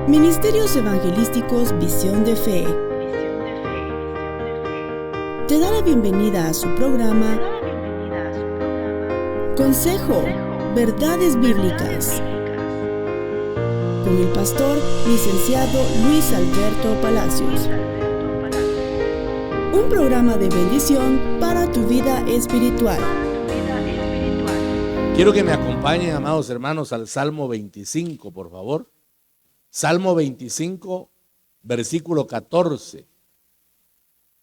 Ministerios Evangelísticos Visión de Fe te da la bienvenida a su programa Consejo, Verdades Bíblicas, con el pastor licenciado Luis Alberto Palacios. Un programa de bendición para tu vida espiritual. Quiero que me acompañen, amados hermanos, al Salmo 25, por favor. Salmo 25, versículo 14.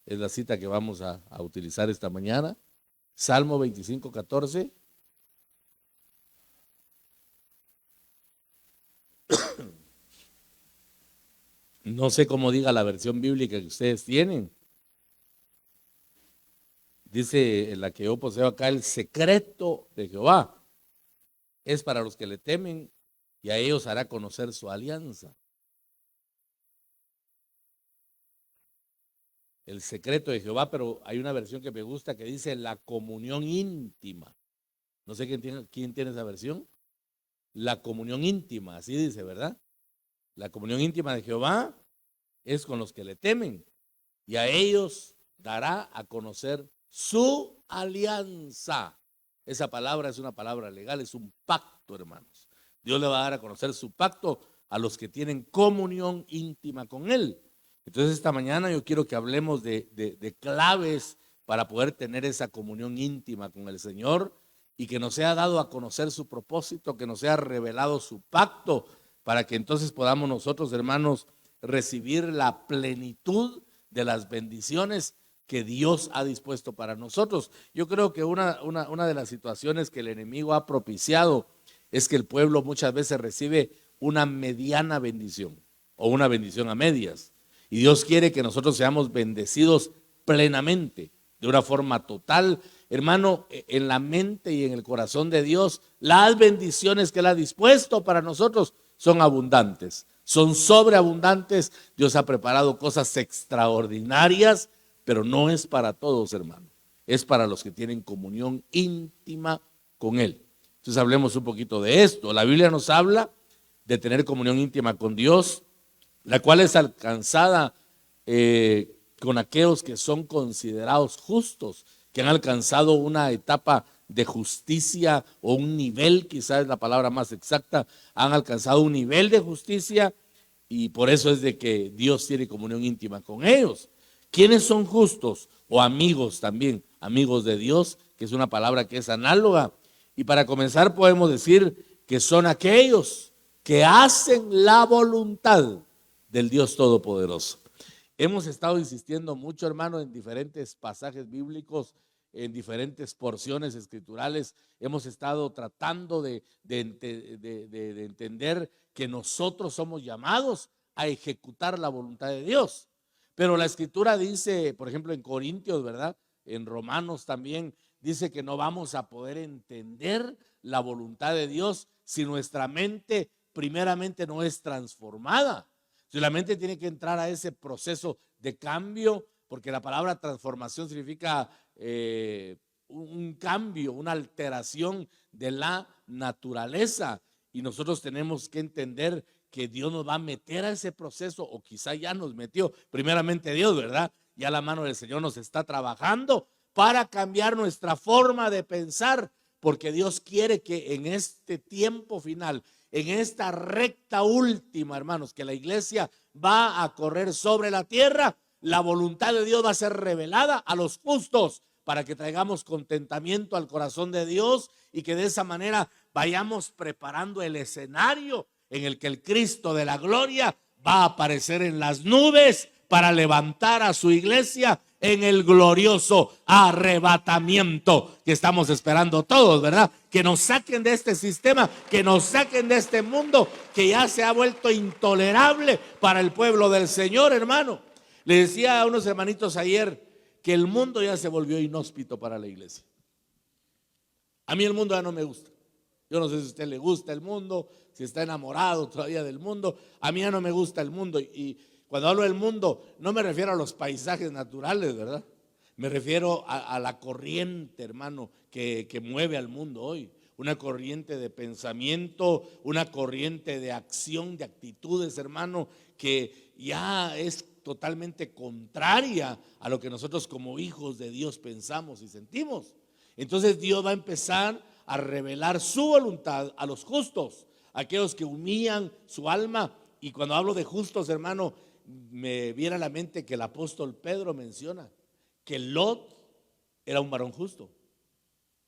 Es la cita que vamos a utilizar esta mañana. Salmo 25, 14. No sé cómo diga la versión bíblica que ustedes tienen. Dice en la que yo poseo acá: el secreto de Jehová es para los que le temen, y a ellos hará conocer su alianza. El secreto de Jehová, pero hay una versión que me gusta que dice la comunión íntima. No sé quién tiene esa versión. La comunión íntima, así dice, ¿verdad? La comunión íntima de Jehová es con los que le temen, y a ellos dará a conocer su alianza. Esa palabra es una palabra legal, es un pacto, hermanos. Dios le va a dar a conocer su pacto a los que tienen comunión íntima con Él. Entonces esta mañana yo quiero que hablemos de claves para poder tener esa comunión íntima con el Señor, y que nos sea dado a conocer su propósito, que nos sea revelado su pacto, para que entonces podamos nosotros, hermanos, recibir la plenitud de las bendiciones que Dios ha dispuesto para nosotros. Yo creo que una de las situaciones que el enemigo ha propiciado es que el pueblo muchas veces recibe una mediana bendición o una bendición a medias. Y Dios quiere que nosotros seamos bendecidos plenamente, de una forma total. Hermano, en la mente y en el corazón de Dios, las bendiciones que Él ha dispuesto para nosotros son abundantes, son sobreabundantes. Dios ha preparado cosas extraordinarias, pero no es para todos, hermano. Es para los que tienen comunión íntima con Él. Entonces hablemos un poquito de esto. La Biblia nos habla de tener comunión íntima con Dios, la cual es alcanzada con aquellos que son considerados justos, que han alcanzado una etapa de justicia, o un nivel, quizás es la palabra más exacta, han alcanzado un nivel de justicia, y por eso es de que Dios tiene comunión íntima con ellos. ¿Quiénes son justos? O amigos también, amigos de Dios, que es una palabra que es análoga. Y para comenzar podemos decir que son aquellos que hacen la voluntad del Dios Todopoderoso. Hemos estado insistiendo mucho, hermano, en diferentes pasajes bíblicos, en diferentes porciones escriturales. Hemos estado tratando de entender que nosotros somos llamados a ejecutar la voluntad de Dios. Pero la escritura dice, por ejemplo, en Corintios, ¿verdad? En Romanos también dice que no vamos a poder entender la voluntad de Dios si nuestra mente primeramente no es transformada. Si la mente tiene que entrar a ese proceso de cambio, porque la palabra transformación significa un cambio, una alteración de la naturaleza, y nosotros tenemos que entender que Dios nos va a meter a ese proceso, o quizá ya nos metió, primeramente Dios, ¿verdad? Ya la mano del Señor nos está trabajando para cambiar nuestra forma de pensar, porque Dios quiere que en este tiempo final, en esta recta última, hermanos, que la iglesia va a correr sobre la tierra, la voluntad de Dios va a ser revelada a los justos, para que traigamos contentamiento al corazón de Dios, y que de esa manera vayamos preparando el escenario en el que el Cristo de la gloria va a aparecer en las nubes para levantar a su iglesia en el glorioso arrebatamiento que estamos esperando todos, ¿verdad? Que nos saquen de este sistema, que nos saquen de este mundo que ya se ha vuelto intolerable para el pueblo del Señor, hermano. Le decía a unos hermanitos ayer que el mundo ya se volvió inhóspito para la iglesia. A mí el mundo ya no me gusta. Yo no sé si a usted le gusta el mundo, si está enamorado todavía del mundo. A mí ya no me gusta el mundo. Y cuando hablo del mundo, no me refiero a los paisajes naturales, ¿verdad? Me refiero a la corriente, hermano, que mueve al mundo hoy. una corriente de pensamiento, una corriente de acción, de actitudes, hermano, que ya es totalmente contraria a lo que nosotros como hijos de Dios pensamos y sentimos. Entonces Dios va a empezar a revelar su voluntad a los justos, aquellos que humillan su alma. Y cuando hablo de justos, hermano, me viene a la mente que el apóstol Pedro menciona que Lot era un varón justo.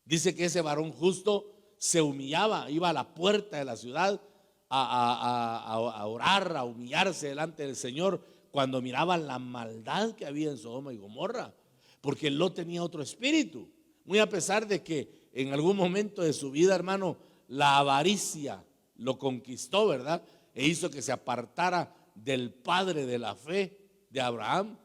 Dice que ese varón justo se humillaba, iba a la puerta de la ciudad a orar, a humillarse delante del Señor cuando miraba la maldad que había en Sodoma y Gomorra, porque Lot tenía otro espíritu, muy a pesar de que en algún momento de su vida, hermano, la avaricia lo conquistó, ¿verdad? E hizo que se apartara del padre de la fe, de Abraham.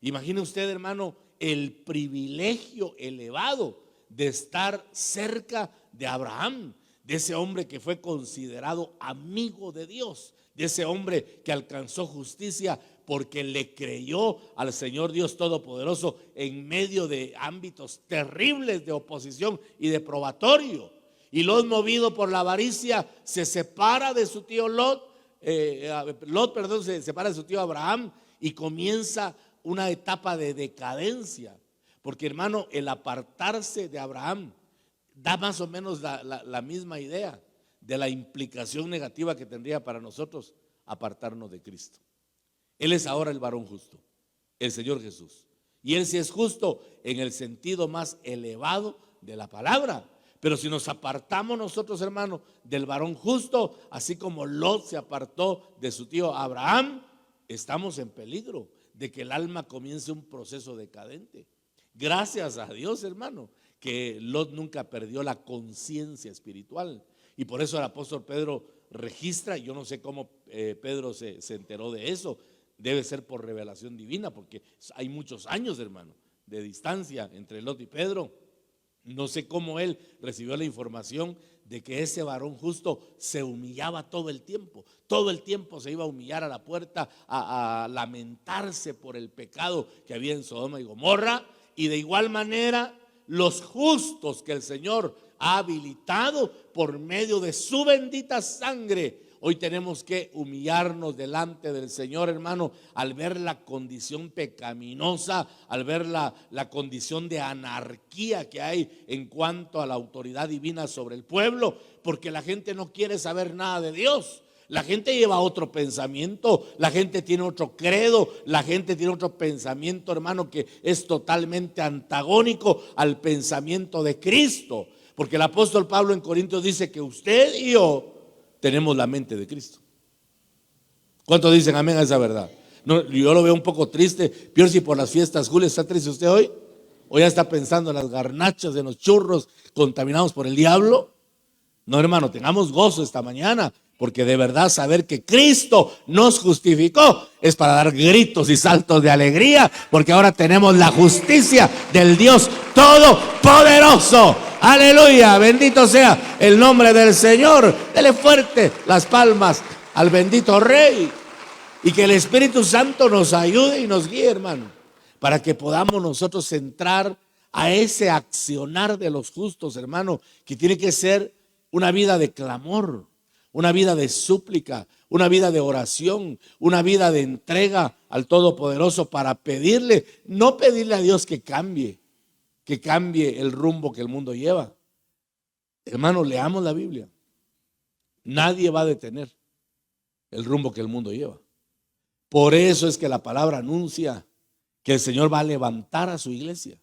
Imagine usted, hermano, el privilegio elevado de estar cerca de Abraham, de ese hombre que fue considerado amigo de Dios, de ese hombre que alcanzó justicia porque le creyó al Señor Dios Todopoderoso en medio de ámbitos terribles de oposición y de probatorio. Y Lot, movido por la avaricia, se separa de su tío se separa de su tío Abraham y comienza una etapa de decadencia. Porque, hermano, el apartarse de Abraham da más o menos la misma idea de la implicación negativa que tendría para nosotros apartarnos de Cristo. Él es ahora el varón justo, el Señor Jesús. Y Él sí es justo en el sentido más elevado de la palabra. Pero si nos apartamos nosotros, hermano, del varón justo, así como Lot se apartó de su tío Abraham, estamos en peligro de que el alma comience un proceso decadente. Gracias a Dios, hermano, que Lot nunca perdió la conciencia espiritual. Y por eso el apóstol Pedro registra, yo no sé cómo Pedro se enteró de eso, debe ser por revelación divina, porque hay muchos años, hermano, de distancia entre Lot y Pedro. No sé cómo él recibió la información de que ese varón justo se humillaba todo el tiempo se iba a humillar a la puerta a lamentarse por el pecado que había en Sodoma y Gomorra. Y de igual manera los justos que el Señor ha habilitado por medio de su bendita sangre, hoy tenemos que humillarnos delante del Señor, hermano, al ver la condición pecaminosa, al ver la condición de anarquía que hay en cuanto a la autoridad divina sobre el pueblo, porque la gente no quiere saber nada de Dios. La gente lleva otro pensamiento, la gente tiene otro credo, la gente tiene otro pensamiento, hermano, que es totalmente antagónico al pensamiento de Cristo. Porque el apóstol Pablo en Corintios dice que usted y yo tenemos la mente de Cristo. ¿Cuántos dicen amén a esa verdad? No, yo lo veo un poco triste. Peor si por las fiestas, Julio, ¿está triste usted hoy? ¿O ya está pensando en las garnachas, en los churros contaminados por el diablo? No, hermano, tengamos gozo esta mañana, porque de verdad saber que Cristo nos justificó es para dar gritos y saltos de alegría, porque ahora tenemos la justicia del Dios Todopoderoso. Aleluya, bendito sea el nombre del Señor. Dele fuerte las palmas al bendito Rey. Y que el Espíritu Santo nos ayude y nos guíe, hermano, para que podamos nosotros entrar a ese accionar de los justos, hermano, que tiene que ser una vida de clamor, una vida de súplica, una vida de oración, una vida de entrega al Todopoderoso para pedirle, no pedirle a Dios que cambie el rumbo que el mundo lleva. Hermano, leamos la Biblia. Nadie va a detener el rumbo que el mundo lleva. Por eso es que la palabra anuncia que el Señor va a levantar a su iglesia.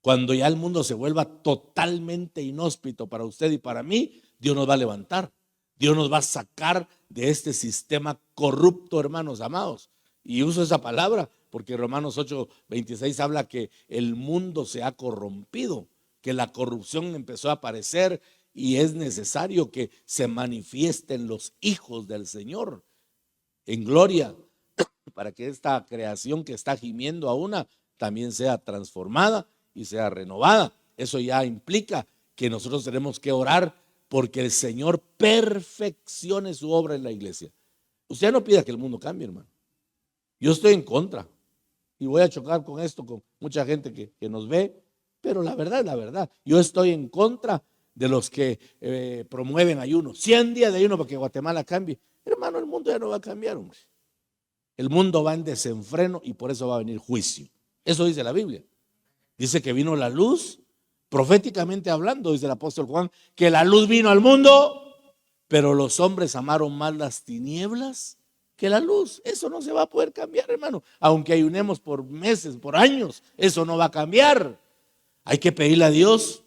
Cuando ya el mundo se vuelva totalmente inhóspito para usted y para mí, Dios nos va a levantar. Dios nos va a sacar de este sistema corrupto, hermanos amados. Y uso esa palabra porque Romanos 8:26 habla que el mundo se ha corrompido, que la corrupción empezó a aparecer y es necesario que se manifiesten los hijos del Señor en gloria para que esta creación que está gimiendo a una también sea transformada y sea renovada. Eso ya implica que nosotros tenemos que orar porque el Señor perfeccione su obra en la iglesia. Usted no pida que el mundo cambie, hermano. Yo estoy en contra y voy a chocar con esto con mucha gente que nos ve, pero la verdad es la verdad. Yo estoy en contra de los que promueven ayuno. 100 días de ayuno para que Guatemala cambie. Hermano, el mundo ya no va a cambiar, hombre. El mundo va en desenfreno y por eso va a venir juicio. Eso dice la Biblia. Dice que vino la luz, proféticamente hablando, dice el apóstol Juan, que la luz vino al mundo, pero los hombres amaron más las tinieblas que la luz. Eso no se va a poder cambiar, hermano. Aunque ayunemos por meses, por años, eso no va a cambiar. Hay que pedirle a Dios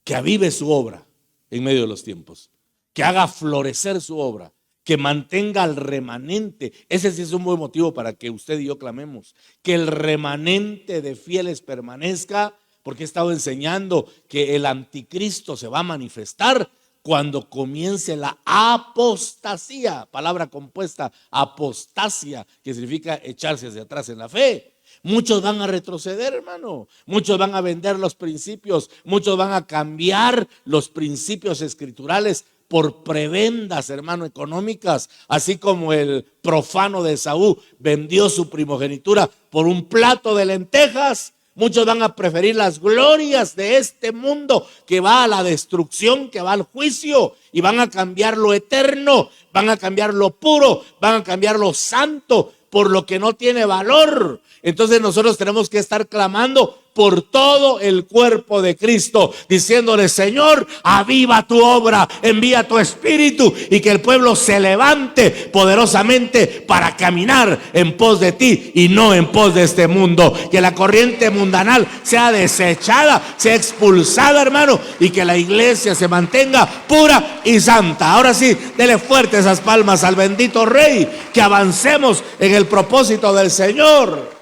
que avive su obra en medio de los tiempos, que haga florecer su obra, que mantenga al remanente. Ese sí es un buen motivo para que usted y yo clamemos, que el remanente de fieles permanezca, porque he estado enseñando que el anticristo se va a manifestar cuando comience la apostasía, palabra compuesta, apostasia, que significa echarse hacia atrás en la fe. Muchos van a retroceder, hermano. Muchos van a vender los principios. Muchos van a cambiar los principios escriturales por prebendas, hermano, económicas. Así como el profano de Esaú vendió su primogenitura por un plato de lentejas. Muchos van a preferir las glorias de este mundo que va a la destrucción, que va al juicio, y van a cambiar lo eterno, van a cambiar lo puro, van a cambiar lo santo por lo que no tiene valor. Entonces nosotros tenemos que estar clamando por todo el cuerpo de Cristo, diciéndole: Señor, aviva tu obra, envía tu espíritu, y que el pueblo se levante poderosamente para caminar en pos de ti y no en pos de este mundo. Que la corriente mundanal sea desechada, sea expulsada, hermano, y que la iglesia se mantenga pura y santa. Ahora sí, dele fuerte esas palmas al bendito Rey, que avancemos en el propósito del Señor.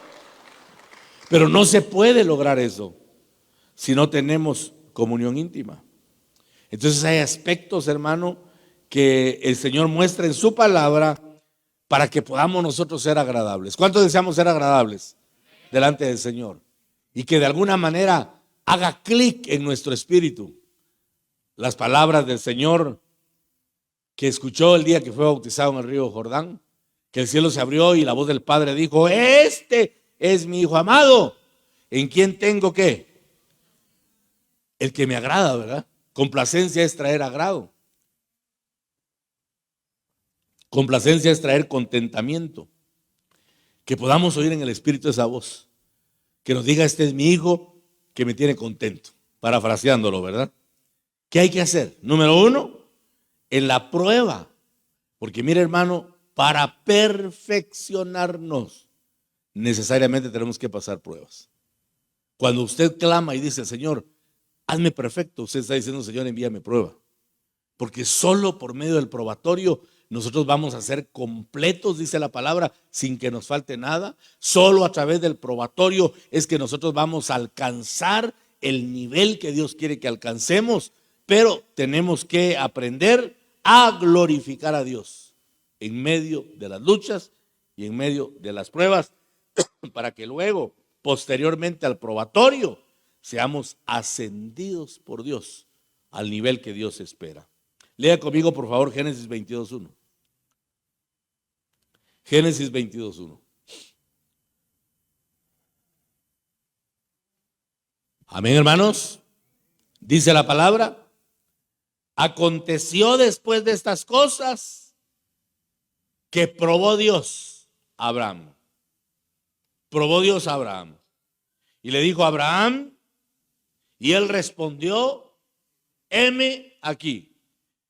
Pero no se puede lograr eso si no tenemos comunión íntima. Entonces hay aspectos, hermano, que el Señor muestra en su palabra para que podamos nosotros ser agradables. ¿Cuántos deseamos ser agradables delante del Señor? Y que de alguna manera haga clic en nuestro espíritu las palabras del Señor que escuchó el día que fue bautizado en el río Jordán, que el cielo se abrió y la voz del Padre dijo: este es mi Hijo amado, en quien tengo ¿qué? El que me agrada, ¿verdad? Complacencia es traer agrado. Complacencia es traer contentamiento. Que podamos oír en el Espíritu esa voz, que nos diga: este es mi Hijo que me tiene contento. Parafraseándolo, ¿verdad? ¿Qué hay que hacer? Número 1, en la prueba. Porque mire, hermano, para perfeccionarnos necesariamente tenemos que pasar pruebas. Cuando usted clama y dice: Señor, hazme perfecto, usted está diciendo: Señor, envíame prueba. Porque solo por medio del probatorio nosotros vamos a ser completos, dice la palabra, sin que nos falte nada. Solo a través del probatorio es que nosotros vamos a alcanzar el nivel que Dios quiere que alcancemos. Pero tenemos que aprender a glorificar a Dios en medio de las luchas y en medio de las pruebas, para que luego, posteriormente al probatorio, seamos ascendidos por Dios al nivel que Dios espera. Lea conmigo, por favor, Génesis 22:1. Génesis 22:1. Amén, hermanos. Dice la palabra: aconteció después de estas cosas que probó Dios a Abraham. Probó Dios a Abraham. Y le dijo a Abraham, y él respondió: heme aquí.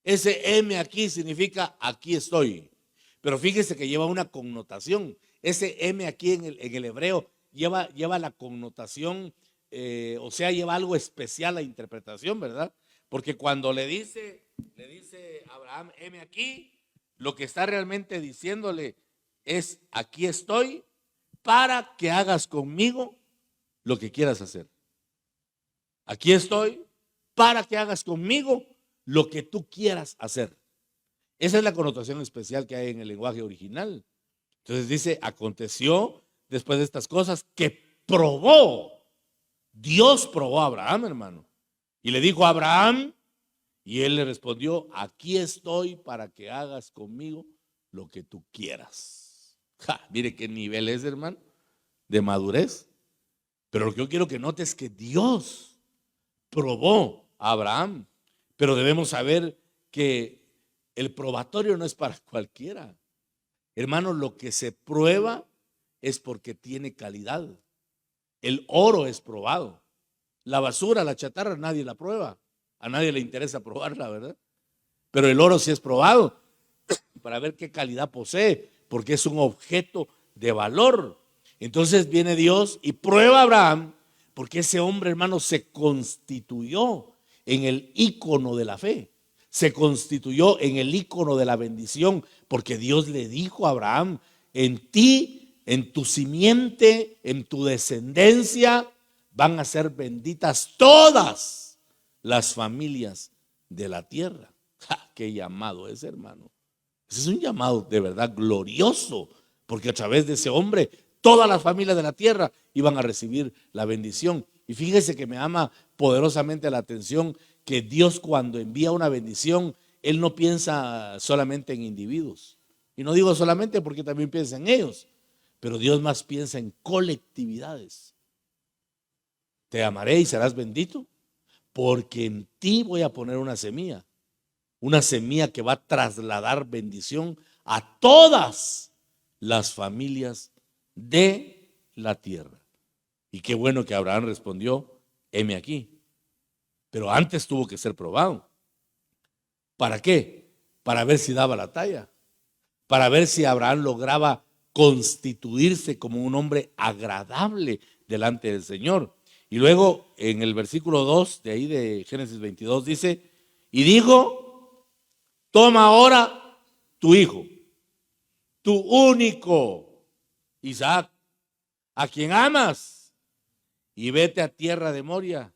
Ese heme aquí significa aquí estoy. Pero fíjese que lleva una connotación. Ese heme aquí en el hebreo lleva la connotación, o sea, lleva algo especial a interpretación, ¿verdad? Porque cuando le dice a Abraham, heme aquí, lo que está realmente diciéndole es: aquí estoy para que hagas conmigo lo que quieras hacer. Aquí estoy para que hagas conmigo lo que tú quieras hacer. Esa es la connotación especial que hay en el lenguaje original. Entonces dice: aconteció después de estas cosas que probó. Dios probó a Abraham, hermano. Y le dijo a Abraham, y él le respondió: aquí estoy para que hagas conmigo lo que tú quieras. Mire qué nivel es, hermano, de madurez. Pero lo que yo quiero que notes es que Dios probó a Abraham. Pero debemos saber que el probatorio no es para cualquiera. Hermanos, lo que se prueba es porque tiene calidad. El oro es probado. La basura, la chatarra, nadie la prueba. A nadie le interesa probarla, ¿verdad? Pero el oro sí es probado para ver qué calidad posee, porque es un objeto de valor. Entonces viene Dios y prueba a Abraham, porque ese hombre, hermano, se constituyó en el ícono de la fe. Se constituyó en el ícono de la bendición, porque Dios le dijo a Abraham: en ti, en tu simiente, en tu descendencia, van a ser benditas todas las familias de la tierra. ¡Ja! ¡Qué llamado es, hermano! Ese es un llamado de verdad glorioso, porque a través de ese hombre todas las familias de la tierra iban a recibir la bendición. Y fíjese que me llama poderosamente la atención que Dios, cuando envía una bendición, Él no piensa solamente en individuos. Y no digo solamente porque también piensa en ellos, pero Dios más piensa en colectividades. Te amaré y serás bendito, porque en ti voy a poner una semilla que va a trasladar bendición a todas las familias de la tierra. Y qué bueno que Abraham respondió: heme aquí. Pero antes tuvo que ser probado. ¿Para qué? Para ver si daba la talla, para ver si Abraham lograba constituirse como un hombre agradable delante del Señor. Y luego en el versículo 2 de ahí de Génesis 22 dice: y dijo, toma ahora tu hijo, tu único Isaac, a quien amas, y vete a tierra de Moria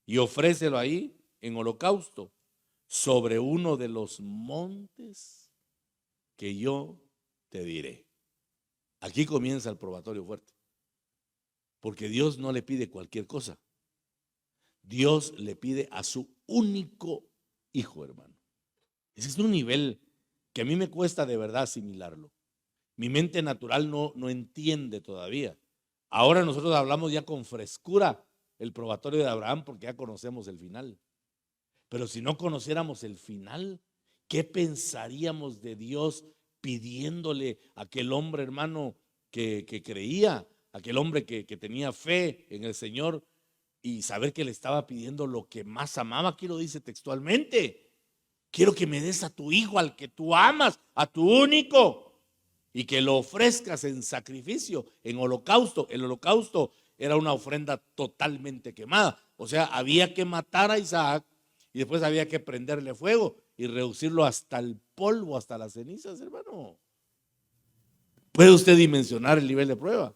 y ofrécelo ahí en holocausto sobre uno de los montes que yo te diré. Aquí comienza el probatorio fuerte, porque Dios no le pide cualquier cosa. Dios le pide a su único hijo, hermano. Ese es un nivel que a mí me cuesta de verdad asimilarlo. Mi mente natural no entiende todavía. Ahora nosotros hablamos ya con frescura el probatorio de Abraham, porque ya conocemos el final. Pero si no conociéramos el final, ¿qué pensaríamos de Dios pidiéndole a aquel hombre, hermano, que creía, aquel hombre que tenía fe en el Señor, y saber que le estaba pidiendo lo que más amaba? Aquí lo dice textualmente: quiero que me des a tu hijo, al que tú amas, a tu único, y que lo ofrezcas en sacrificio, en holocausto. El holocausto era una ofrenda totalmente quemada. O sea, había que matar a Isaac y después había que prenderle fuego y reducirlo hasta el polvo, hasta las cenizas, hermano. ¿Puede usted dimensionar el nivel de prueba?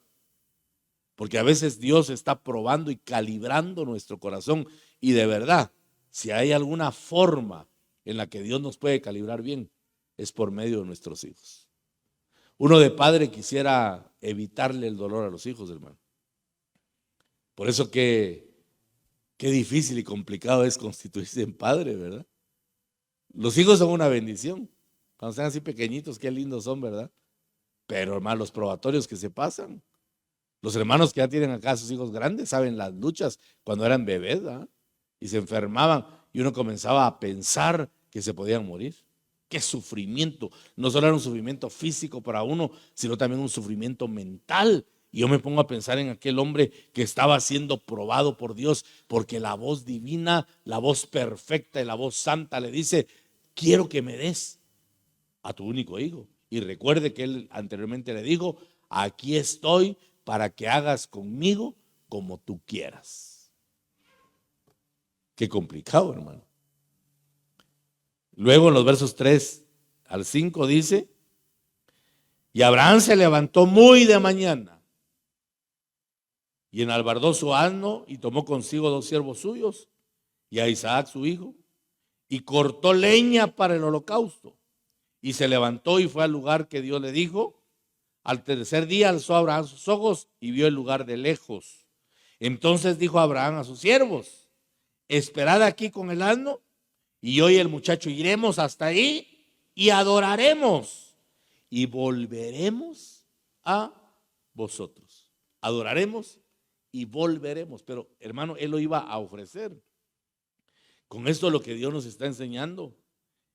Porque a veces Dios está probando y calibrando nuestro corazón. Y de verdad, si hay alguna forma en la que Dios nos puede calibrar bien, es por medio de nuestros hijos. Uno de padre quisiera evitarle el dolor a los hijos, hermano. Por eso qué difícil y complicado es constituirse en padre, ¿verdad? Los hijos son una bendición. Cuando están así pequeñitos, qué lindos son, ¿verdad? Pero, hermano, los probatorios que se pasan. Los hermanos que ya tienen acá a sus hijos grandes saben las luchas cuando eran bebés, ¿verdad? Y se enfermaban y uno comenzaba a pensar que se podían morir. Qué sufrimiento. No solo era un sufrimiento físico para uno, sino también un sufrimiento mental. Y yo me pongo a pensar en aquel hombre que estaba siendo probado por Dios, porque la voz divina, la voz perfecta y la voz santa le dice: quiero que me des a tu único hijo. Y recuerde que él anteriormente le dijo: aquí estoy para que hagas conmigo como tú quieras. Qué complicado, hermano. Luego en los versos 3 al 5 dice: y Abraham se levantó muy de mañana y enalbardó su asno y tomó consigo 2 siervos suyos y a Isaac su hijo, y cortó leña para el holocausto, y se levantó y fue al lugar que Dios le dijo. Al tercer día alzó Abraham sus ojos y vio el lugar de lejos. Entonces dijo Abraham a sus siervos: esperad aquí con el asno, y yo y el muchacho iremos hasta ahí y adoraremos y volveremos a vosotros. Adoraremos y volveremos. Pero, hermano, él lo iba a ofrecer. Con esto lo que Dios nos está enseñando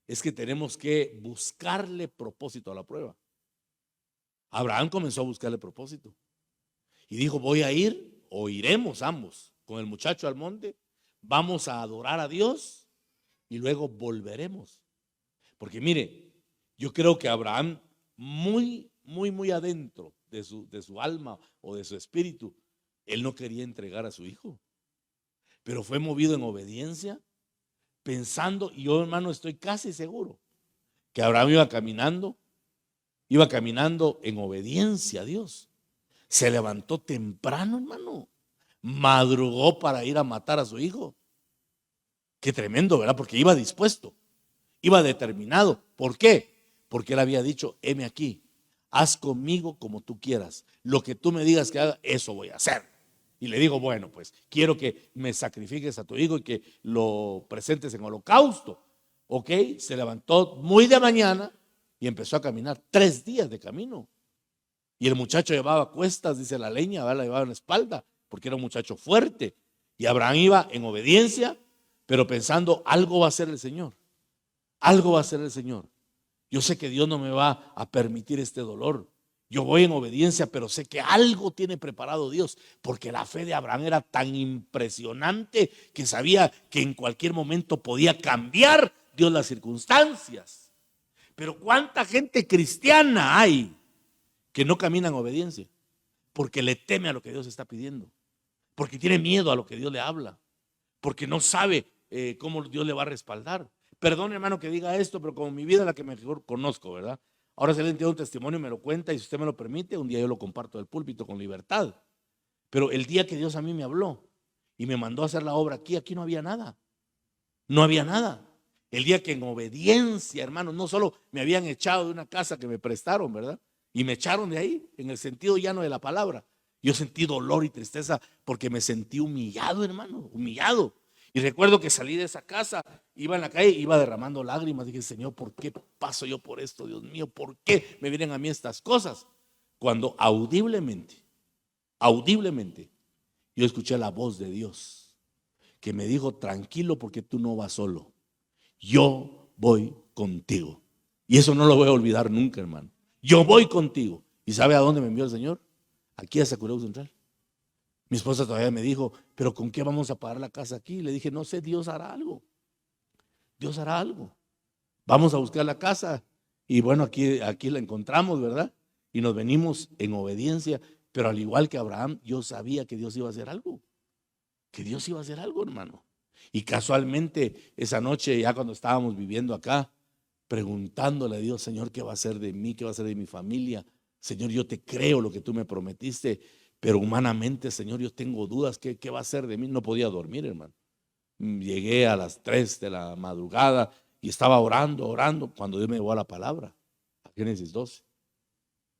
es que tenemos que buscarle propósito a la prueba. Abraham comenzó a buscarle propósito y dijo, voy a ir o iremos ambos con el muchacho al monte, vamos a adorar a Dios y luego volveremos. Porque mire, yo creo que Abraham muy adentro de su alma o de su espíritu, él no quería entregar a su hijo, pero fue movido en obediencia, pensando, y yo, hermano, estoy casi seguro que Abraham iba caminando en obediencia a Dios. Se levantó temprano, hermano, madrugó para ir a matar a su hijo. Qué tremendo, ¿verdad? Porque iba dispuesto, iba determinado. ¿Por qué? Porque él había dicho, heme aquí, haz conmigo como tú quieras, lo que tú me digas que haga, eso voy a hacer. Y le digo, bueno, pues quiero que me sacrifiques a tu hijo y que lo presentes en holocausto. Ok, se levantó muy de mañana y empezó a caminar 3 días de camino. Y el muchacho llevaba cuestas, dice la leña, la llevaba en la espalda, porque era un muchacho fuerte. Y Abraham iba en obediencia, pero pensando, algo va a hacer el Señor. Algo va a hacer el Señor. Yo sé que Dios no me va a permitir este dolor. Yo voy en obediencia, pero sé que algo tiene preparado Dios, porque la fe de Abraham era tan impresionante que sabía que en cualquier momento podía cambiar Dios las circunstancias. Pero ¿cuánta gente cristiana hay que no camina en obediencia? Porque le teme a lo que Dios está pidiendo, porque tiene miedo a lo que Dios le habla, porque no sabe cómo Dios le va a respaldar. Perdón, hermano, que diga esto, pero como mi vida es la que mejor conozco, ¿verdad? Ahora si alguien tiene un testimonio me lo cuenta y si usted me lo permite, un día yo lo comparto del púlpito con libertad. Pero el día que Dios a mí me habló y me mandó a hacer la obra aquí no había nada. No había nada. El día que en obediencia, hermano, no solo me habían echado de una casa que me prestaron, ¿verdad? Y me echaron de ahí, en el sentido llano de la palabra. Yo sentí dolor y tristeza porque me sentí humillado, hermano, humillado. Y recuerdo que salí de esa casa, iba en la calle, iba derramando lágrimas. Dije, Señor, ¿por qué paso yo por esto? Dios mío, ¿por qué me vienen a mí estas cosas? Cuando audiblemente, yo escuché la voz de Dios que me dijo, tranquilo porque tú no vas solo. Yo voy contigo. Y eso no lo voy a olvidar nunca, hermano. Yo voy contigo. ¿Y sabe a dónde me envió el Señor? Aquí a Sacureu Central. Mi esposa todavía me dijo, ¿pero con qué vamos a pagar la casa aquí? Le dije, no sé, Dios hará algo. Dios hará algo. Vamos a buscar la casa. Y bueno, aquí la encontramos, ¿verdad? Y nos venimos en obediencia. Pero al igual que Abraham, yo sabía que Dios iba a hacer algo. Que Dios iba a hacer algo, hermano. Y casualmente esa noche, ya cuando estábamos viviendo acá, preguntándole a Dios, Señor, ¿qué va a hacer de mí? ¿Qué va a hacer de mi familia? Señor, yo te creo lo que tú me prometiste, pero humanamente, Señor, yo tengo dudas. ¿Qué va a hacer de mí? No podía dormir, hermano. Llegué a las 3 de la madrugada y estaba orando, cuando Dios me llevó a la palabra, a Génesis 12.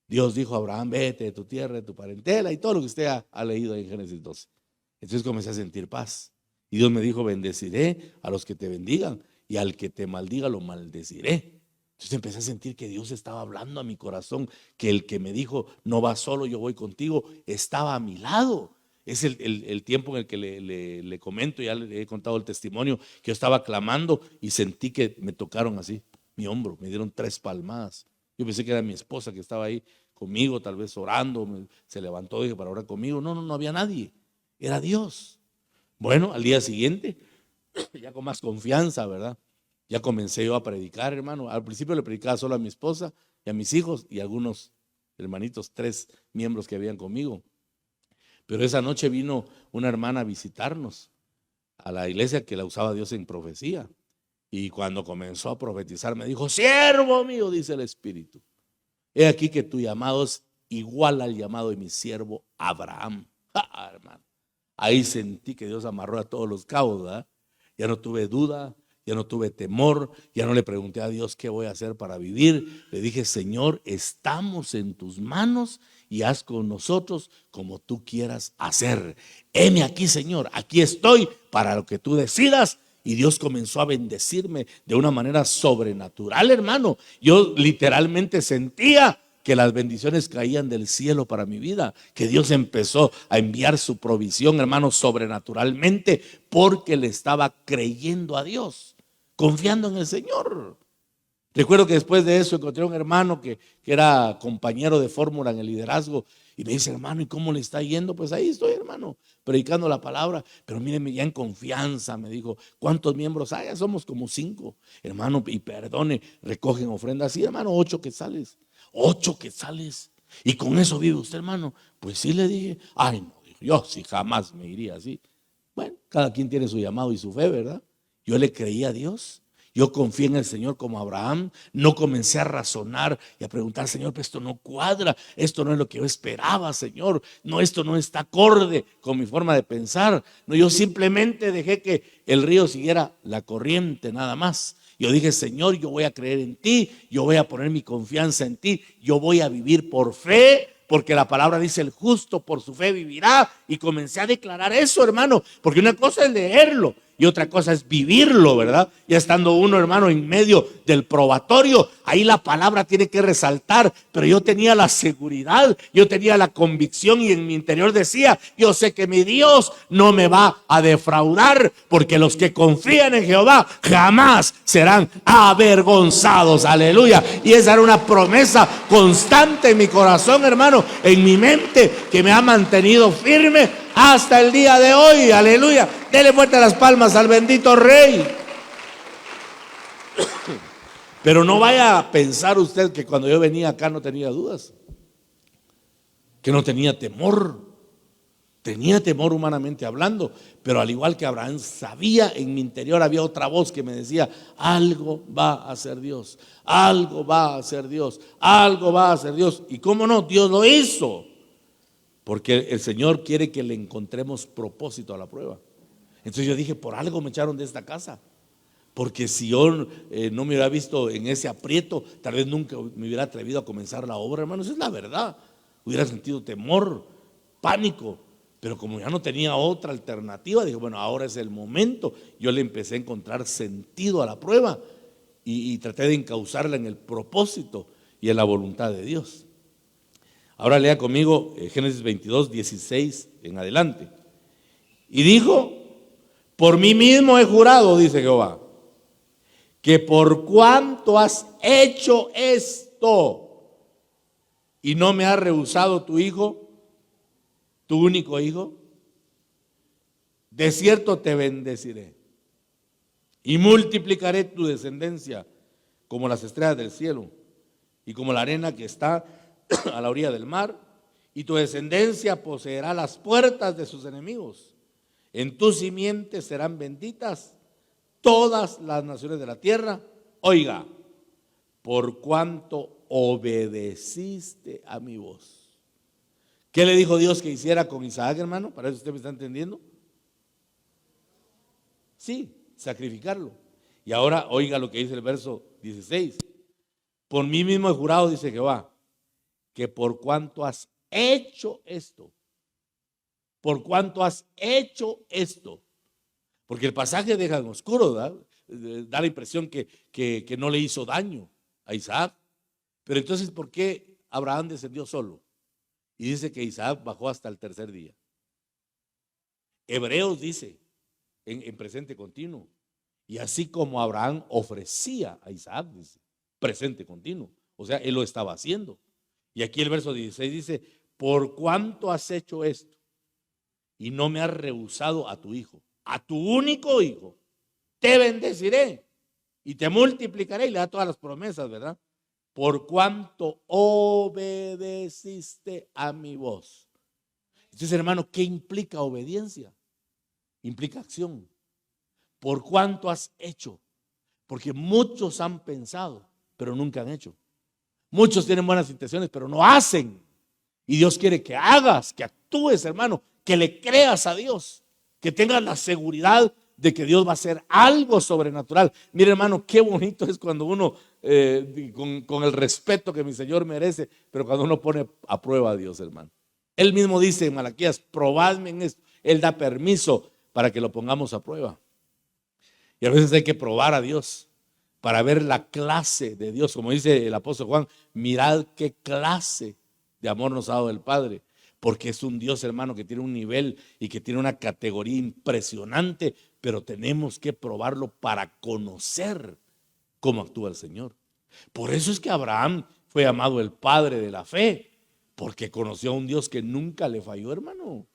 Dios dijo a Abraham, vete de tu tierra, de tu parentela y todo lo que usted ha leído ahí en Génesis 12. Entonces comencé a sentir paz. Y Dios me dijo, bendeciré a los que te bendigan y al que te maldiga lo maldeciré. Entonces empecé a sentir que Dios estaba hablando a mi corazón, que el que me dijo, no vas solo, yo voy contigo, estaba a mi lado. Es el tiempo en el que le comento, ya le he contado el testimonio, que yo estaba clamando y sentí que me tocaron así, mi hombro, me dieron 3 palmadas. Yo pensé que era mi esposa que estaba ahí conmigo, tal vez orando, se levantó, dije, para orar conmigo. No había nadie, era Dios. Bueno, al día siguiente, ya con más confianza, ¿verdad? Ya comencé yo a predicar, hermano. Al principio le predicaba solo a mi esposa y a mis hijos y a algunos hermanitos, 3 miembros que habían conmigo. Pero esa noche vino una hermana a visitarnos a la iglesia que la usaba Dios en profecía. Y cuando comenzó a profetizar me dijo, siervo mío, dice el Espíritu, he aquí que tu llamado es igual al llamado de mi siervo Abraham. Hermano, ahí sentí que Dios amarró a todos los cabos, ¿verdad? Ya no tuve duda, ya no tuve temor, ya no le pregunté a Dios qué voy a hacer para vivir. Le dije, Señor, estamos en tus manos y haz con nosotros como tú quieras hacer. Heme aquí, Señor, aquí estoy para lo que tú decidas. Y Dios comenzó a bendecirme de una manera sobrenatural, hermano. Yo literalmente sentía que las bendiciones caían del cielo para mi vida, que Dios empezó a enviar su provisión, hermano, sobrenaturalmente, porque le estaba creyendo a Dios, confiando en el Señor. Recuerdo que después de eso encontré a un hermano que era compañero de fórmula en el liderazgo y me dice, hermano, ¿y cómo le está yendo? Pues ahí estoy, hermano, predicando la palabra, pero míreme, ya en confianza. Me dijo, ¿cuántos miembros hay? Ya somos como 5, hermano, y perdone, recogen ofrendas. Sí, hermano, 8 quetzales. 8 quetzales. Y con eso vive usted, hermano. Pues sí, le dije, ay no, dijo, yo sí jamás me iría así. Bueno, cada quien tiene su llamado y su fe, ¿verdad? Yo le creí a Dios. Yo confié en el Señor como Abraham. No comencé a razonar y a preguntar, Señor, pero esto no cuadra, esto no es lo que yo esperaba, Señor. No, esto no está acorde con mi forma de pensar. No, yo simplemente dejé que el río siguiera la corriente, nada más. Yo dije, Señor, yo voy a creer en ti, yo voy a poner mi confianza en ti, yo voy a vivir por fe, porque la palabra dice, el justo por su fe vivirá. Y comencé a declarar eso, hermano, porque una cosa es leerlo y otra cosa es vivirlo, ¿verdad? Ya estando uno, hermano, en medio del probatorio, ahí la palabra tiene que resaltar. Pero yo tenía la seguridad, yo tenía la convicción y en mi interior decía, yo sé que mi Dios no me va a defraudar, porque los que confían en Jehová jamás serán avergonzados, aleluya. Y esa era una promesa constante en mi corazón, hermano, en mi mente, que me ha mantenido firme hasta el día de hoy, aleluya. Dele fuerte las palmas al bendito Rey. Pero no vaya a pensar usted que cuando yo venía acá no tenía dudas, que no tenía temor. Tenía temor humanamente hablando, pero al igual que Abraham sabía, en mi interior había otra voz que me decía, algo va a hacer Dios, algo va a hacer Dios, algo va a hacer Dios. Y cómo no, Dios lo hizo. Porque el Señor quiere que le encontremos propósito a la prueba. Entonces yo dije, por algo me echaron de esta casa. Porque si yo no me hubiera visto en ese aprieto, tal vez nunca me hubiera atrevido a comenzar la obra, hermano. Esa es la verdad. Hubiera sentido temor, pánico. Pero como ya no tenía otra alternativa, dije, bueno, ahora es el momento. Yo le empecé a encontrar sentido a la prueba y traté de encauzarla en el propósito y en la voluntad de Dios. Ahora lea conmigo Génesis 22, 16 en adelante. Y dijo, por mí mismo he jurado, dice Jehová, que por cuanto has hecho esto y no me has rehusado tu hijo, tu único hijo, de cierto te bendeciré y multiplicaré tu descendencia como las estrellas del cielo y como la arena que está a la orilla del mar, y tu descendencia poseerá las puertas de sus enemigos. En tu simiente serán benditas todas las naciones de la tierra. Oiga, por cuanto obedeciste a mi voz. ¿Qué le dijo Dios que hiciera con Isaac, hermano? ¿Para eso usted me está entendiendo? Sí, sacrificarlo. Y ahora oiga lo que dice el verso 16. Por mí mismo he jurado, dice Jehová, que por cuanto has hecho esto, por cuanto has hecho esto, porque el pasaje deja en oscuro, ¿verdad? Da la impresión que no le hizo daño a Isaac. Pero entonces, ¿por qué Abraham descendió solo? Y dice que Isaac bajó hasta el tercer día. Hebreos dice en presente continuo. Y así como Abraham ofrecía a Isaac, dice, presente continuo. O sea, él lo estaba haciendo. Y aquí el verso 16 dice, por cuanto has hecho esto y no me has rehusado a tu hijo, a tu único hijo, te bendeciré y te multiplicaré. Y le da todas las promesas, ¿verdad? Por cuanto obedeciste a mi voz. Entonces, hermano, ¿qué implica obediencia? Implica acción. Por cuanto has hecho. Porque muchos han pensado, pero nunca han hecho. Muchos tienen buenas intenciones, pero no hacen. Y Dios quiere que hagas, que actúes, hermano, que le creas a Dios, que tengas la seguridad de que Dios va a hacer algo sobrenatural. Mire, hermano, qué bonito es cuando uno, con el respeto que mi Señor merece, pero cuando uno pone a prueba a Dios, hermano. Él mismo dice en Malaquías, probadme en esto. Él da permiso para que lo pongamos a prueba. Y a veces hay que probar a Dios para ver la clase de Dios. Como dice el apóstol Juan, mirad qué clase de amor nos ha dado el Padre. Porque es un Dios, hermano, que tiene un nivel y que tiene una categoría impresionante, pero tenemos que probarlo para conocer cómo actúa el Señor. Por eso es que Abraham fue llamado el padre de la fe, porque conoció a un Dios que nunca le falló, hermano.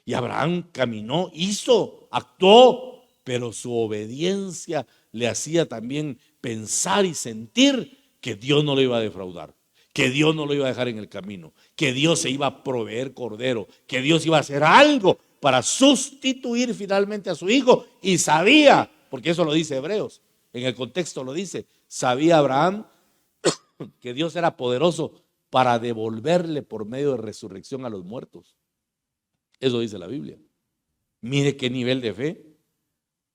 Y Abraham caminó, hizo, actuó, pero su obediencia le hacía también pensar y sentir que Dios no lo iba a defraudar, que Dios no lo iba a dejar en el camino, que Dios se iba a proveer cordero, que Dios iba a hacer algo para sustituir finalmente a su hijo. Y sabía, porque eso lo dice Hebreos, en el contexto lo dice, sabía Abraham que Dios era poderoso para devolverle por medio de resurrección a los muertos. Eso dice la Biblia. Mire qué nivel de fe.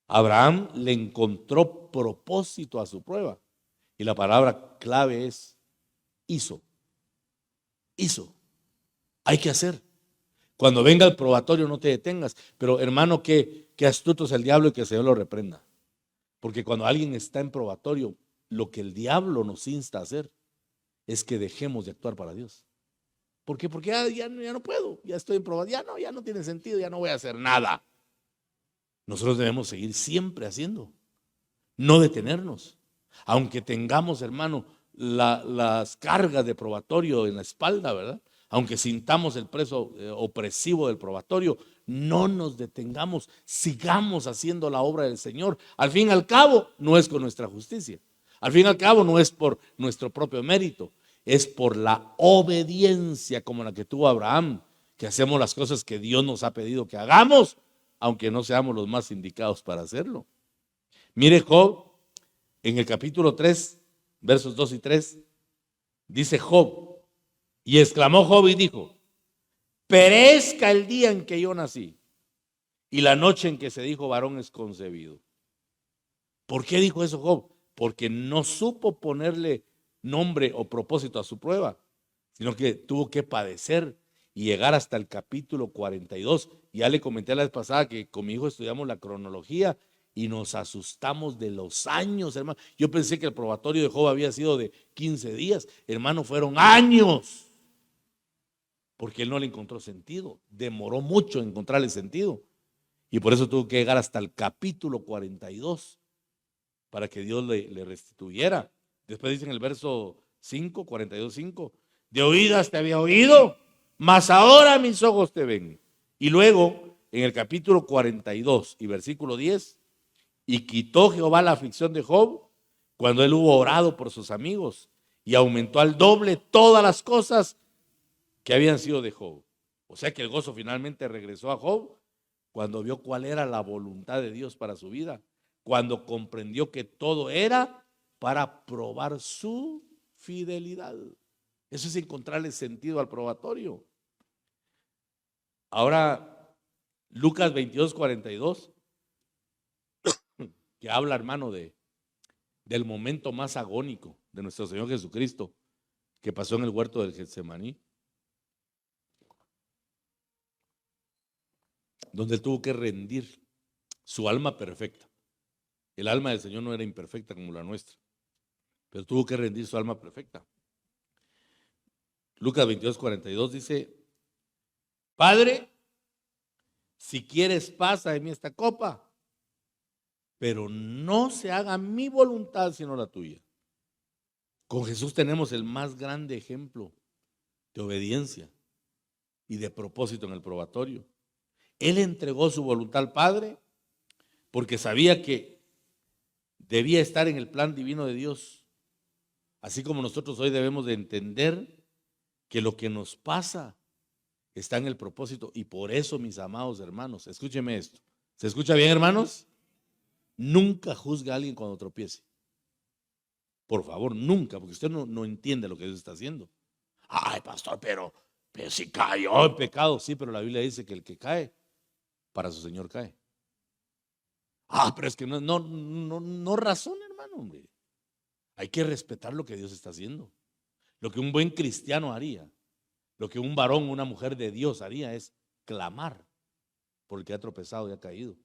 Abraham le encontró propósito a su prueba. Y la palabra clave es hizo. Hizo. Hay que hacer. Cuando venga el probatorio no te detengas. Pero hermano, qué astuto es el diablo, y que el Señor lo reprenda. Porque cuando alguien está en probatorio, lo que el diablo nos insta a hacer es que dejemos de actuar para Dios. ¿Por qué? Porque ya no puedo, ya estoy en probatorio, ya no tiene sentido, ya no voy a hacer nada. Nosotros debemos seguir siempre haciendo, no detenernos. Aunque tengamos, hermano, las cargas de probatorio en la espalda, ¿verdad? Aunque sintamos el peso opresivo del probatorio, no nos detengamos, sigamos haciendo la obra del Señor. Al fin y al cabo, no es con nuestra justicia. Al fin y al cabo, no es por nuestro propio mérito, es por la obediencia como la que tuvo Abraham, que hacemos las cosas que Dios nos ha pedido que hagamos, aunque no seamos los más indicados para hacerlo. Mire Job, en el capítulo 3, versos 2 y 3, dice Job, y exclamó Job y dijo: perezca el día en que yo nací y la noche en que se dijo varón es concebido. ¿Por qué dijo eso Job? Porque no supo ponerle nombre o propósito a su prueba, sino que tuvo que padecer y llegar hasta el capítulo 42. Ya le comenté la vez pasada que con mi hijo estudiamos la cronología y nos asustamos de los años, hermano. Yo pensé que el probatorio de Job había sido de 15 días. Hermano, fueron años, porque él no le encontró sentido. Demoró mucho en encontrarle sentido. Y por eso tuvo que llegar hasta el capítulo 42 para que Dios le restituyera. Después dice en el verso 5, 42:5, de oídas te había oído, mas ahora mis ojos te ven. Y luego en el capítulo 42 y versículo 10, y quitó Jehová la aflicción de Job cuando él hubo orado por sus amigos, y aumentó al doble todas las cosas que habían sido de Job. O sea que el gozo finalmente regresó a Job cuando vio cuál era la voluntad de Dios para su vida, cuando comprendió que todo era para probar su fidelidad. Eso es encontrarle sentido al probatorio. Ahora, Lucas 22:42, que habla, hermano, del momento más agónico de nuestro Señor Jesucristo, que pasó en el huerto del Getsemaní, donde él tuvo que rendir su alma perfecta. El alma del Señor no era imperfecta como la nuestra, pero tuvo que rendir su alma perfecta. Lucas 22:42 dice: Padre, si quieres pasa de mí esta copa, pero no se haga mi voluntad sino la tuya. Con Jesús tenemos el más grande ejemplo de obediencia y de propósito en el probatorio. Él entregó su voluntad al Padre porque sabía que debía estar en el plan divino de Dios. Así como nosotros hoy debemos de entender que lo que nos pasa está en el propósito. Y por eso, mis amados hermanos, escúcheme esto. ¿Se escucha bien, hermanos? Nunca juzgue a alguien cuando tropiece. Por favor, nunca, porque usted no entiende lo que Dios está haciendo. Ay, pastor, pero si cayó en pecado. Sí, pero la Biblia dice que el que cae, para su Señor cae. Pero es que no razona, hermano, hombre. Hay que respetar lo que Dios está haciendo. Lo que un buen cristiano haría, lo que un varón o una mujer de Dios haría es clamar por el que ha tropezado y ha caído,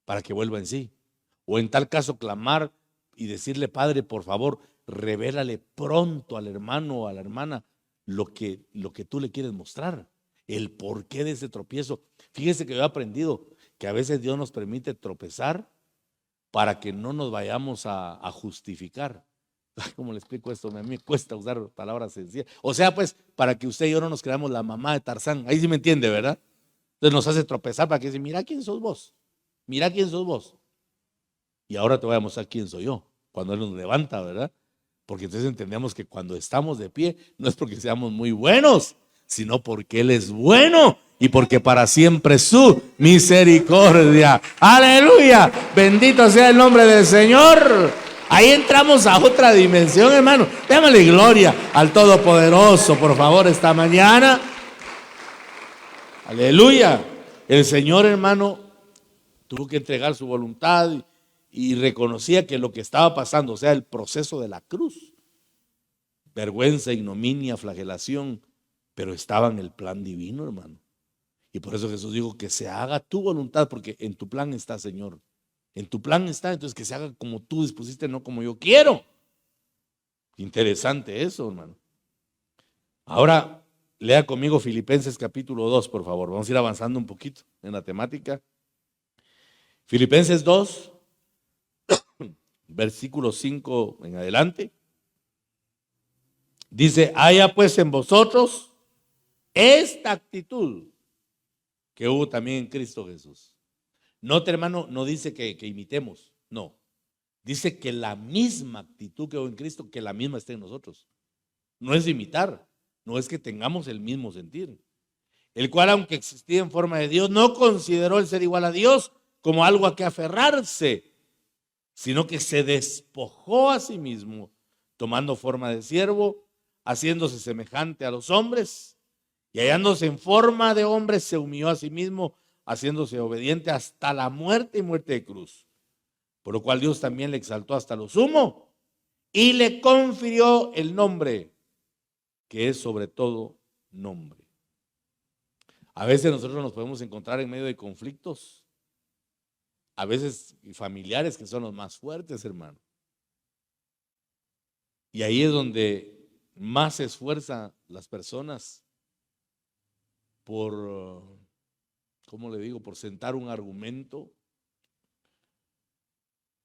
para que vuelva en sí. O en tal caso clamar y decirle, Padre, por favor, revélale pronto al hermano o a la hermana lo que tú le quieres mostrar, el porqué de ese tropiezo. Fíjese que yo he aprendido que a veces Dios nos permite tropezar para que no nos vayamos a justificar. ¿Cómo le explico esto? A mí me cuesta usar palabras sencillas. O sea, pues, para que usted y yo no nos creamos la mamá de Tarzán. Ahí sí me entiende, ¿verdad? Entonces nos hace tropezar para que dice, mira quién sos vos. Mira quién sos vos. Y ahora te voy a mostrar quién soy yo. Cuando Él nos levanta, ¿verdad? Porque entonces entendemos que cuando estamos de pie, no es porque seamos muy buenos, sino porque Él es bueno y porque para siempre es su misericordia. ¡Aleluya! Bendito sea el nombre del Señor. Ahí entramos a otra dimensión, hermano. Démosle gloria al Todopoderoso, por favor, esta mañana. Aleluya. El Señor, hermano, tuvo que entregar su voluntad y reconocía que lo que estaba pasando, o sea, el proceso de la cruz, vergüenza, ignominia, flagelación, pero estaba en el plan divino, hermano. Y por eso Jesús dijo que se haga tu voluntad, porque en tu plan está, Señor. En tu plan está, entonces que se haga como tú dispusiste, no como yo quiero. Interesante eso, hermano. Ahora, lea conmigo Filipenses capítulo 2, por favor. Vamos a ir avanzando un poquito en la temática. Filipenses 2, versículo 5 en adelante. Dice, haya pues en vosotros esta actitud que hubo también en Cristo Jesús. Note, hermano, no dice que imitemos, no. Dice que la misma actitud que hubo en Cristo, que la misma esté en nosotros. No es imitar, no es que tengamos el mismo sentir. El cual, aunque existía en forma de Dios, no consideró el ser igual a Dios como algo a que aferrarse, sino que se despojó a sí mismo, tomando forma de siervo, haciéndose semejante a los hombres, y hallándose en forma de hombre, se humilló a sí mismo, haciéndose obediente hasta la muerte y muerte de cruz. Por lo cual Dios también le exaltó hasta lo sumo y le confirió el nombre que es sobre todo nombre. A veces nosotros nos podemos encontrar en medio de conflictos, a veces familiares que son los más fuertes, hermano. Y ahí es donde más se esfuerzan las personas por, ¿cómo le digo?, por sentar un argumento,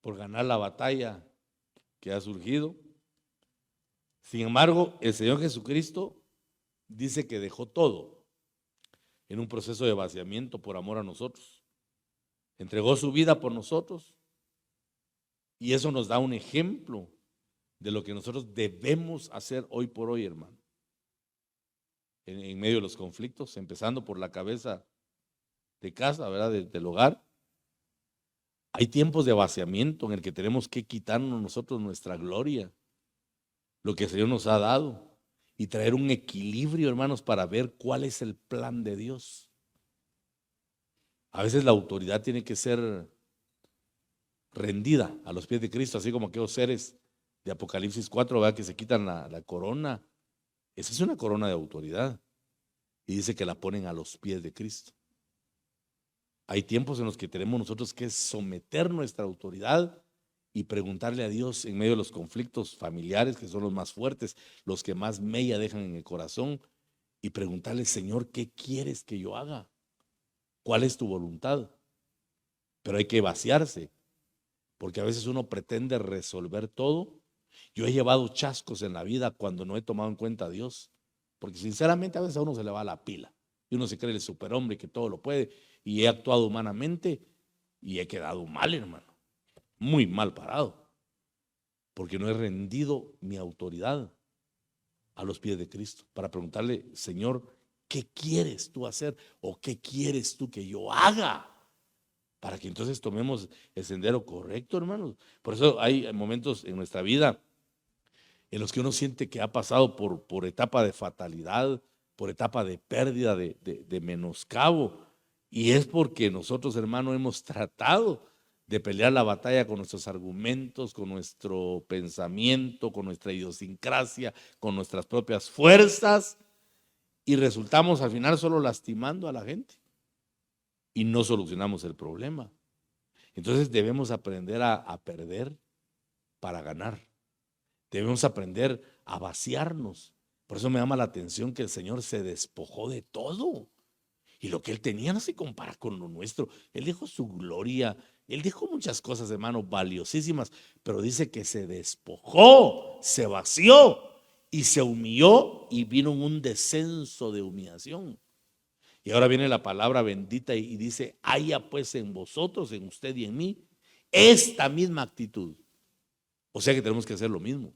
por ganar la batalla que ha surgido. Sin embargo, el Señor Jesucristo dice que dejó todo en un proceso de vaciamiento por amor a nosotros. Entregó su vida por nosotros y eso nos da un ejemplo de lo que nosotros debemos hacer hoy por hoy, hermano. En medio de los conflictos, empezando por la cabeza de casa, ¿verdad? Del hogar. Hay tiempos de vaciamiento en el que tenemos que quitarnos nosotros nuestra gloria, lo que el Señor nos ha dado, y traer un equilibrio, hermanos, para ver cuál es el plan de Dios. A veces la autoridad tiene que ser rendida a los pies de Cristo, así como aquellos seres de Apocalipsis 4, ¿verdad?, que se quitan la corona. Esa es una corona de autoridad y dice que la ponen a los pies de Cristo. Hay tiempos en los que tenemos nosotros que someter nuestra autoridad y preguntarle a Dios en medio de los conflictos familiares, que son los más fuertes, los que más mella dejan en el corazón, y preguntarle, Señor, ¿qué quieres que yo haga? ¿Cuál es tu voluntad? Pero hay que vaciarse, porque a veces uno pretende resolver todo. Yo he llevado chascos en la vida cuando no he tomado en cuenta a Dios, porque sinceramente a veces a uno se le va la pila y uno se cree el superhombre que todo lo puede, y he actuado humanamente y he quedado mal, hermano, muy mal parado, porque no he rendido mi autoridad a los pies de Cristo para preguntarle, Señor, ¿qué quieres tú hacer o qué quieres tú que yo haga? Para que entonces tomemos el sendero correcto, hermanos. Por eso hay momentos en nuestra vida en los que uno siente que ha pasado por etapa de fatalidad, por etapa de pérdida, de menoscabo. Y es porque nosotros, hermanos, hemos tratado de pelear la batalla con nuestros argumentos, con nuestro pensamiento, con nuestra idiosincrasia, con nuestras propias fuerzas, y resultamos al final solo lastimando a la gente y no solucionamos el problema. Entonces debemos aprender a perder para ganar. Debemos aprender a vaciarnos. Por eso me llama la atención que el Señor se despojó de todo. Y lo que Él tenía no se compara con lo nuestro. Él dejó su gloria, Él dejó muchas cosas, hermano, valiosísimas, pero dice que se despojó, se vació y se humilló y vino un descenso de humillación. Y ahora viene la palabra bendita y dice, haya pues en vosotros, en usted y en mí, esta misma actitud. O sea que tenemos que hacer lo mismo.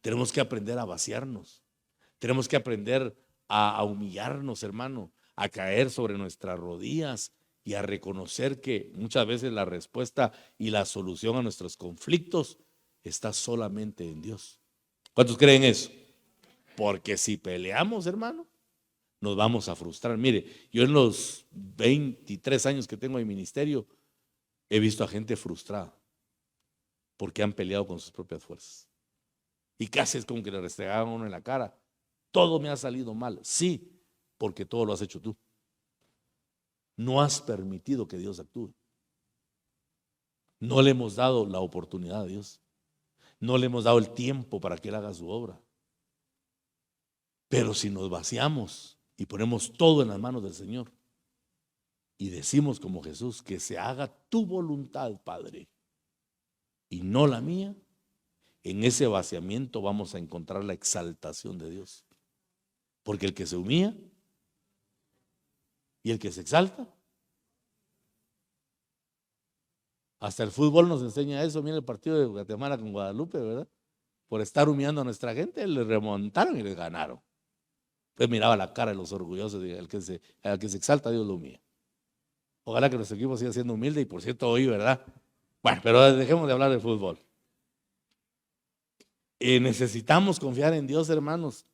Tenemos que aprender a vaciarnos. Tenemos que aprender a humillarnos, hermano, a caer sobre nuestras rodillas y a reconocer que muchas veces la respuesta y la solución a nuestros conflictos está solamente en Dios. ¿Cuántos creen eso? Porque si peleamos, hermano, nos vamos a frustrar. Mire, yo en los 23 años que tengo en ministerio he visto a gente frustrada porque han peleado con sus propias fuerzas. Y casi es como que le restregaban a uno en la cara. Todo me ha salido mal. Sí, porque todo lo has hecho tú. No has permitido que Dios actúe. No le hemos dado la oportunidad a Dios. No le hemos dado el tiempo para que Él haga su obra. Pero si nos vaciamos y ponemos todo en las manos del Señor y decimos como Jesús, que se haga tu voluntad, Padre, y no la mía, en ese vaciamiento vamos a encontrar la exaltación de Dios. Porque el que se humilla y el que se exalta, hasta el fútbol nos enseña eso. Mira el partido de Guatemala con Guadalupe, ¿verdad? Por estar humillando a nuestra gente, le remontaron y le ganaron. Pues miraba la cara de los orgullosos, al que se exalta, Dios lo humilla. Ojalá que nuestro equipo siga siendo humilde, y por cierto hoy, ¿verdad? Bueno, pero dejemos de hablar de fútbol. Necesitamos confiar en Dios, hermanos,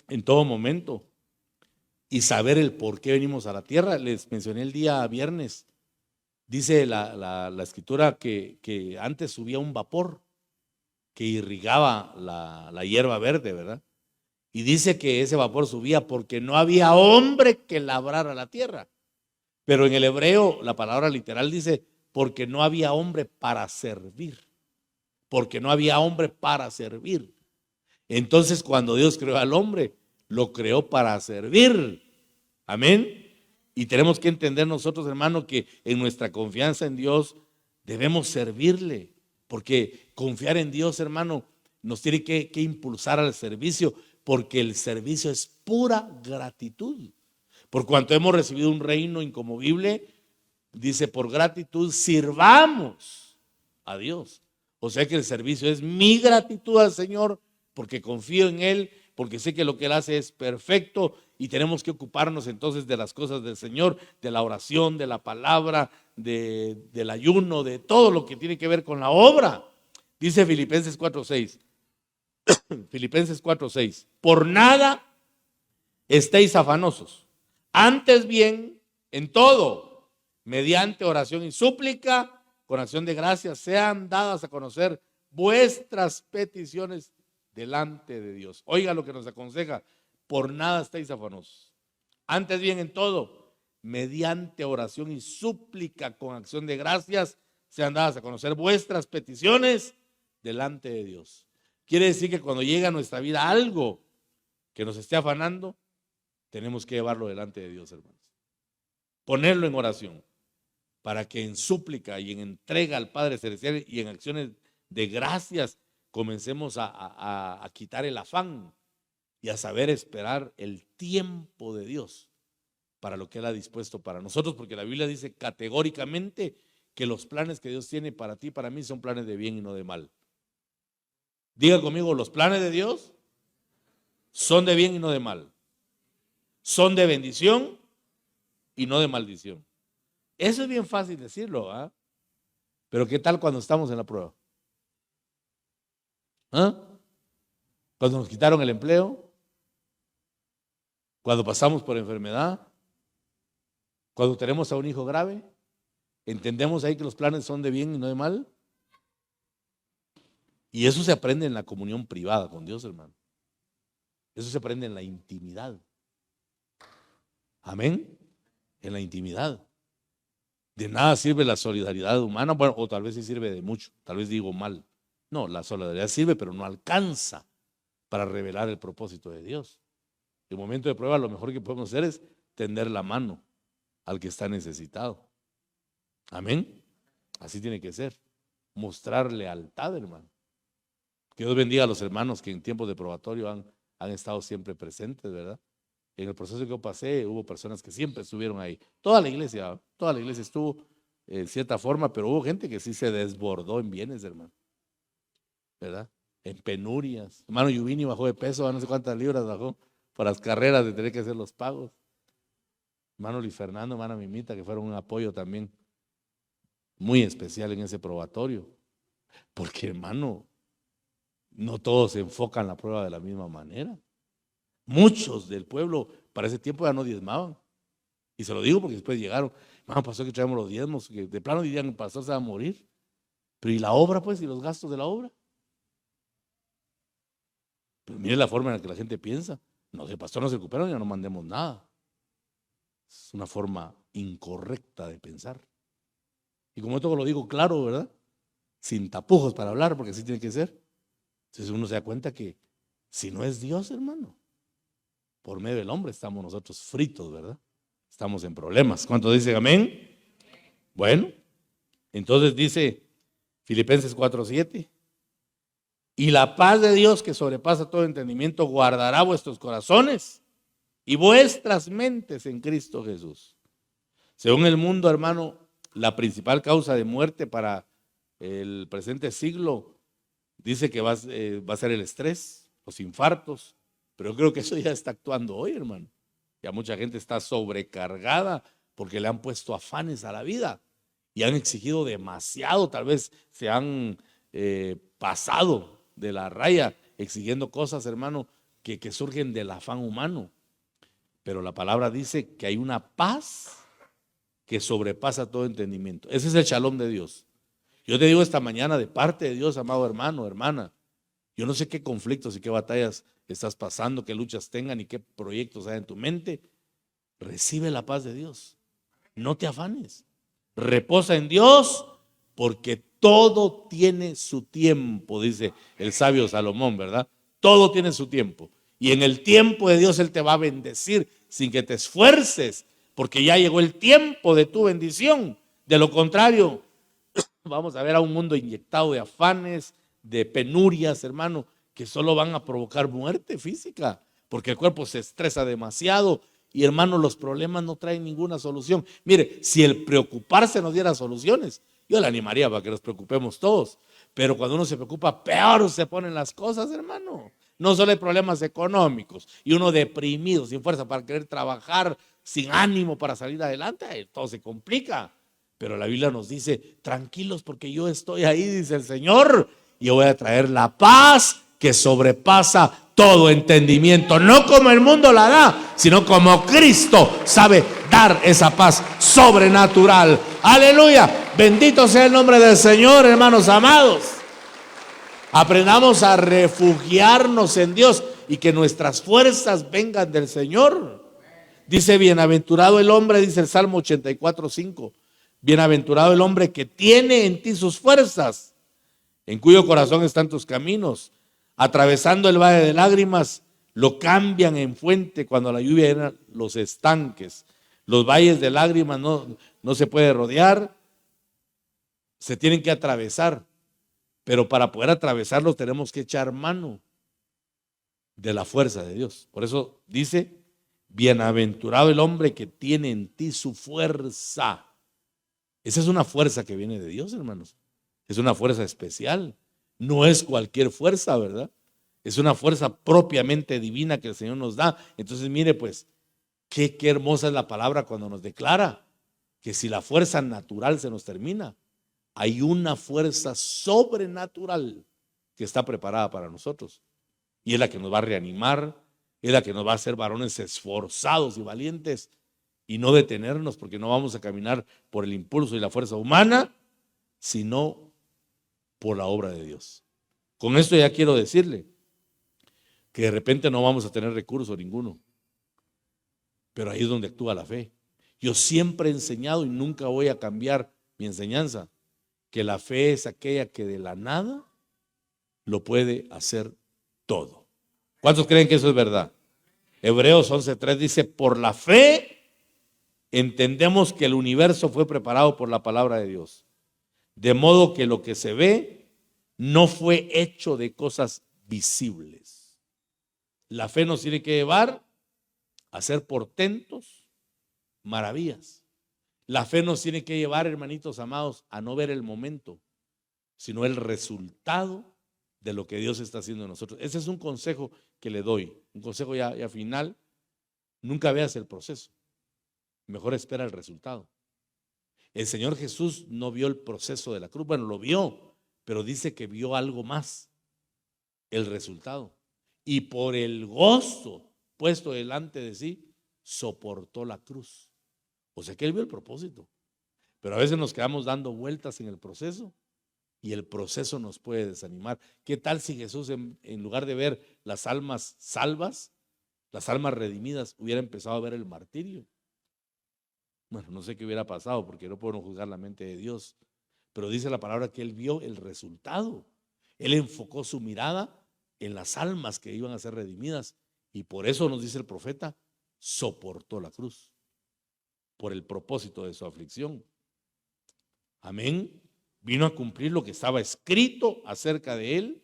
en todo momento y saber el por qué venimos a la tierra. Les mencioné el día viernes, dice la escritura que antes subía un vapor que irrigaba la hierba verde, ¿verdad? Y dice que ese vapor subía porque no había hombre que labrara la tierra. Pero en el hebreo la palabra literal dice porque no había hombre para servir. Porque no había hombre para servir. Entonces cuando Dios creó al hombre, lo creó para servir. Amén. Y tenemos que entender nosotros, hermano, que en nuestra confianza en Dios debemos servirle. Porque confiar en Dios, hermano, nos tiene que impulsar al servicio, porque el servicio es pura gratitud. Por cuanto hemos recibido un reino inconmovible, dice, por gratitud sirvamos a Dios. O sea que el servicio es mi gratitud al Señor, porque confío en Él, porque sé que lo que Él hace es perfecto, y tenemos que ocuparnos entonces de las cosas del Señor, de la oración, de la palabra, del ayuno, de todo lo que tiene que ver con la obra. Dice Filipenses 4:6. Filipenses 4:6. Por nada estéis afanosos, antes bien, en todo, mediante oración y súplica, con acción de gracias, sean dadas a conocer vuestras peticiones delante de Dios. Oiga lo que nos aconseja: por nada estéis afanosos, antes bien en todo, mediante oración y súplica, con acción de gracias, sean dadas a conocer vuestras peticiones delante de Dios. Quiere decir que cuando llega a nuestra vida algo que nos esté afanando, tenemos que llevarlo delante de Dios, hermanos. Ponerlo en oración, para que en súplica y en entrega al Padre Celestial y en acciones de gracias comencemos a quitar el afán y a saber esperar el tiempo de Dios para lo que Él ha dispuesto para nosotros, porque la Biblia dice categóricamente que los planes que Dios tiene para ti y para mí son planes de bien y no de mal. Diga conmigo, los planes de Dios son de bien y no de mal. Son de bendición y no de maldición. Eso es bien fácil decirlo, ¿ah? Pero ¿qué tal cuando estamos en la prueba? ¿Ah? Cuando nos quitaron el empleo, cuando pasamos por enfermedad, cuando tenemos a un hijo grave, ¿entendemos ahí que los planes son de bien y no de mal? Y eso se aprende en la comunión privada con Dios, hermano. Eso se aprende en la intimidad. Amén. En la intimidad. De nada sirve la solidaridad humana, bueno, o tal vez sí sirve de mucho, tal vez digo mal. No, la solidaridad sirve, pero no alcanza para revelar el propósito de Dios. En momento de prueba, lo mejor que podemos hacer es tender la mano al que está necesitado. Amén. Así tiene que ser. Mostrar lealtad, hermano. Que Dios bendiga a los hermanos que en tiempos de probatorio han estado siempre presentes, ¿verdad? En el proceso que yo pasé, hubo personas que siempre estuvieron ahí. Toda la iglesia estuvo en cierta forma, pero hubo gente que sí se desbordó en bienes, hermano, ¿verdad? En penurias. Hermano Yuvini bajó de peso, no sé cuántas libras bajó por las carreras de tener que hacer los pagos. Hermano Luis Fernando, hermana Mimita, que fueron un apoyo también muy especial en ese probatorio. Porque, hermano, no todos se enfocan la prueba de la misma manera. Muchos del pueblo para ese tiempo ya no diezmaban. Y se lo digo porque después llegaron. Hermano, pastor, que traemos los diezmos, que de plano dirían, el pastor se va a morir. Pero ¿y la obra, pues? ¿Y los gastos de la obra? Pero mire la forma en la que la gente piensa. No, si el pastor no se recupera, ya no mandemos nada. Es una forma incorrecta de pensar. Y como esto lo digo claro, ¿verdad? Sin tapujos para hablar, porque así tiene que ser. Entonces uno se da cuenta que si no es Dios, hermano, por medio del hombre estamos nosotros fritos, ¿verdad? Estamos en problemas. ¿Cuántos dicen amén? Bueno, entonces dice Filipenses 4:7. Y la paz de Dios que sobrepasa todo entendimiento guardará vuestros corazones y vuestras mentes en Cristo Jesús. Según el mundo, hermano, la principal causa de muerte para el presente siglo dice que va a ser el estrés, los infartos, pero yo creo que eso ya está actuando hoy, hermano. Ya mucha gente está sobrecargada porque le han puesto afanes a la vida y han exigido demasiado, tal vez se han pasado de la raya exigiendo cosas, hermano, que surgen del afán humano. Pero la palabra dice que hay una paz que sobrepasa todo entendimiento. Ese es el shalom de Dios. Yo te digo esta mañana de parte de Dios, amado hermano, hermana, yo no sé qué conflictos y qué batallas estás pasando, qué luchas tengan y qué proyectos hay en tu mente. Recibe la paz de Dios. No te afanes. Reposa en Dios porque todo tiene su tiempo, dice el sabio Salomón, ¿verdad? Todo tiene su tiempo. Y en el tiempo de Dios Él te va a bendecir sin que te esfuerces, porque ya llegó el tiempo de tu bendición. De lo contrario, vamos a ver a un mundo inyectado de afanes, de penurias, hermano, que solo van a provocar muerte física, porque el cuerpo se estresa demasiado. Y hermano, los problemas no traen ninguna solución. Mire, si el preocuparse nos diera soluciones, yo le animaría para que nos preocupemos todos. Pero cuando uno se preocupa, peor se ponen las cosas, hermano. No solo hay problemas económicos y uno deprimido, sin fuerza para querer trabajar, sin ánimo para salir adelante, todo se complica. Pero la Biblia nos dice, tranquilos porque yo estoy ahí, dice el Señor, y yo voy a traer la paz que sobrepasa todo entendimiento, no como el mundo la da, sino como Cristo sabe dar esa paz sobrenatural. Aleluya, bendito sea el nombre del Señor, hermanos amados. Aprendamos a refugiarnos en Dios y que nuestras fuerzas vengan del Señor. Dice, bienaventurado el hombre, dice el Salmo 84:5, bienaventurado el hombre que tiene en ti sus fuerzas, en cuyo corazón están tus caminos. Atravesando el valle de lágrimas, lo cambian en fuente cuando la lluvia llena los estanques. Los valles de lágrimas no se puede rodear, se tienen que atravesar. Pero para poder atravesarlos tenemos que echar mano de la fuerza de Dios. Por eso dice, bienaventurado el hombre que tiene en ti su fuerza. Esa es una fuerza que viene de Dios, hermanos. Es una fuerza especial. No es cualquier fuerza, ¿verdad? Es una fuerza propiamente divina que el Señor nos da. Entonces, mire, pues, qué hermosa es la palabra cuando nos declara que si la fuerza natural se nos termina, hay una fuerza sobrenatural que está preparada para nosotros. Y es la que nos va a reanimar, es la que nos va a hacer varones esforzados y valientes y no detenernos, porque no vamos a caminar por el impulso y la fuerza humana, sino por la obra de Dios. Con esto ya quiero decirle que de repente no vamos a tener recurso ninguno, pero ahí es donde actúa la fe. Yo siempre he enseñado y nunca voy a cambiar mi enseñanza, que la fe es aquella que de la nada lo puede hacer todo. ¿Cuántos creen que eso es verdad? Hebreos 11:3 dice, por la fe entendemos que el universo fue preparado por la palabra de Dios, de modo que lo que se ve no fue hecho de cosas visibles. La fe nos tiene que llevar a hacer portentos, maravillas. La fe nos tiene que llevar, hermanitos amados, a no ver el momento, sino el resultado de lo que Dios está haciendo en nosotros. Ese es un consejo que le doy, un consejo ya final. Nunca veas el proceso, mejor espera el resultado. El Señor Jesús no vio el proceso de la cruz, bueno, lo vio, pero dice que vio algo más, el resultado. Y por el gozo puesto delante de sí, soportó la cruz. O sea que Él vio el propósito. Pero a veces nos quedamos dando vueltas en el proceso y el proceso nos puede desanimar. ¿Qué tal si Jesús, en lugar de ver las almas salvas, las almas redimidas, hubiera empezado a ver el martirio? Bueno, no sé qué hubiera pasado porque no podemos juzgar la mente de Dios, pero dice la palabra que Él vio el resultado. Él enfocó su mirada en las almas que iban a ser redimidas y por eso nos dice el profeta, soportó la cruz por el propósito de su aflicción. Amén. Vino a cumplir lo que estaba escrito acerca de Él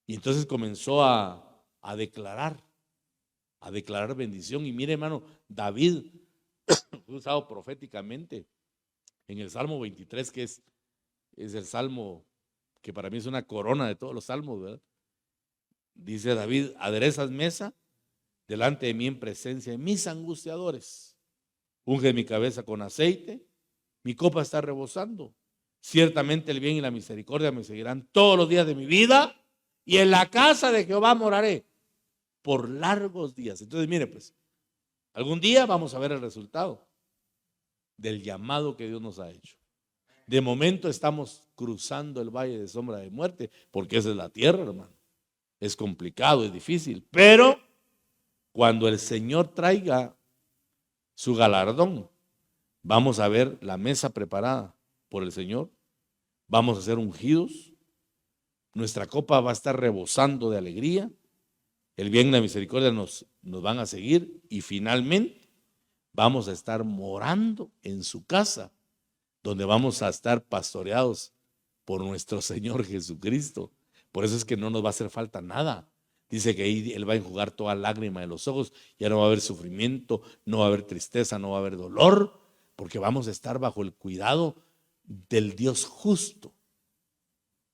y entonces comenzó a declarar bendición. Y mire, hermano, David fue usado proféticamente en el Salmo 23, que es el salmo que para mí es una corona de todos los salmos, ¿verdad? Dice David, aderezas mesa delante de mí en presencia de mis angustiadores. Unge mi cabeza con aceite, mi copa está rebosando. Ciertamente el bien y la misericordia me seguirán todos los días de mi vida y en la casa de Jehová moraré por largos días. Entonces, mire, pues, algún día vamos a ver el resultado del llamado que Dios nos ha hecho. De momento estamos cruzando el valle de sombra de muerte, porque esa es la tierra, hermano. Es complicado, es difícil, pero cuando el Señor traiga su galardón, vamos a ver la mesa preparada por el Señor, vamos a ser ungidos, nuestra copa va a estar rebosando de alegría, el bien y la misericordia nos van a seguir y finalmente vamos a estar morando en su casa, donde vamos a estar pastoreados por nuestro Señor Jesucristo. Por eso es que no nos va a hacer falta nada. Dice que ahí Él va a enjugar toda lágrima de los ojos, ya no va a haber sufrimiento, no va a haber tristeza, no va a haber dolor, porque vamos a estar bajo el cuidado del Dios justo.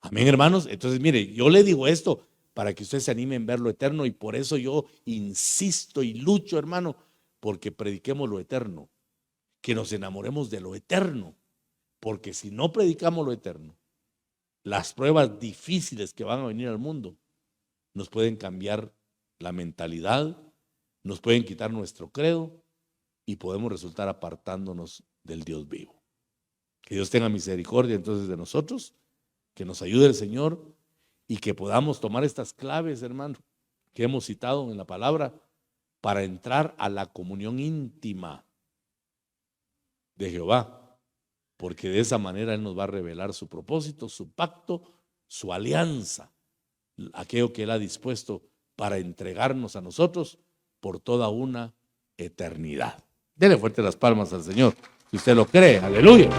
Amén, hermanos. Entonces, mire, yo le digo esto para que usted se anime en ver lo eterno y por eso yo insisto y lucho, hermano, porque prediquemos lo eterno, que nos enamoremos de lo eterno, porque si no predicamos lo eterno, las pruebas difíciles que van a venir al mundo nos pueden cambiar la mentalidad, nos pueden quitar nuestro credo y podemos resultar apartándonos del Dios vivo. Que Dios tenga misericordia entonces de nosotros, que nos ayude el Señor y que podamos tomar estas claves, hermano, que hemos citado en la palabra para entrar a la comunión íntima de Jehová. Porque de esa manera Él nos va a revelar su propósito, su pacto, su alianza, aquello que Él ha dispuesto para entregarnos a nosotros por toda una eternidad. Dele fuerte las palmas al Señor, si usted lo cree, aleluya.